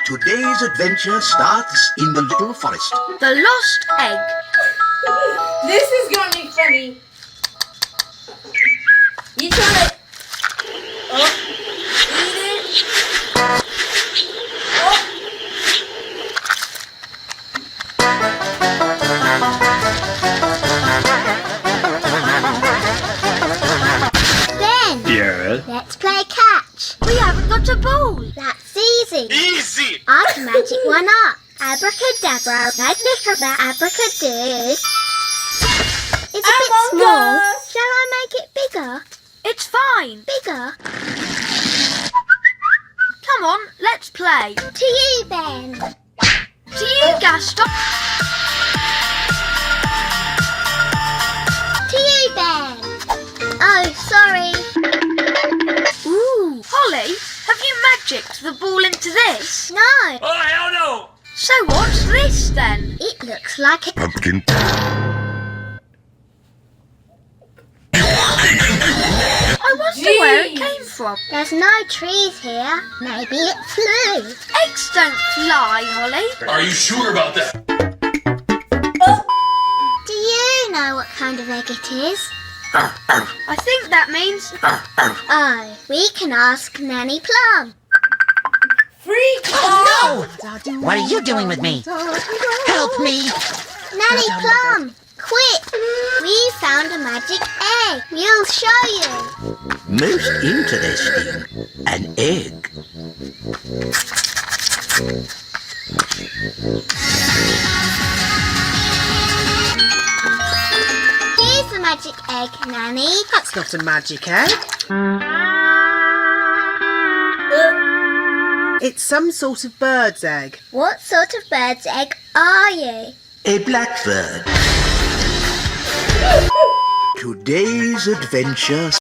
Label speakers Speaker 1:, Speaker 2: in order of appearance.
Speaker 1: Today's adventure starts in the little forest.
Speaker 2: The lost egg.
Speaker 3: This is gonna be funny. You try to... Oh, eat it. Oh.
Speaker 4: Ben,
Speaker 5: Yeah.
Speaker 4: let's play catch.
Speaker 2: We haven't got a ball.
Speaker 4: That's easy.
Speaker 5: Easy!
Speaker 4: I can magic one up. Abracadabra, abracadabra, abracadoo. It's a bit
Speaker 3: Among
Speaker 4: small.
Speaker 3: Us.
Speaker 4: Shall I make it bigger?
Speaker 2: It's fine.
Speaker 4: Bigger?
Speaker 2: Come on, let's play.
Speaker 4: To you, Ben.
Speaker 2: To you, Gaston.
Speaker 4: To you, Ben. Oh, sorry.
Speaker 2: Ooh. Holly, have you magicked the ball into this?
Speaker 4: No,
Speaker 5: Oh, hell no!
Speaker 2: So what's this then?
Speaker 4: it looks like a...
Speaker 1: Pumpkin.
Speaker 2: I wonder where it came from.
Speaker 4: There's no trees here. Maybe it flew.
Speaker 2: Eggs don't fly, Holly.
Speaker 5: Are you sure about that?
Speaker 4: Do you know what kind of egg it is?
Speaker 2: I think that means...
Speaker 4: Oh, we can ask Nanny Plum.
Speaker 3: Freak off!
Speaker 6: What are you doing with me? Help me!
Speaker 4: Nanny Plum, quick! We found a magic egg. We'll show you.
Speaker 1: Most interesting. An egg.
Speaker 4: Here's the magic egg, Nanny.
Speaker 7: That's not a magic egg. It's some sort of bird's egg.
Speaker 4: What sort of bird's egg are you?
Speaker 1: A blackbird. Today's adventure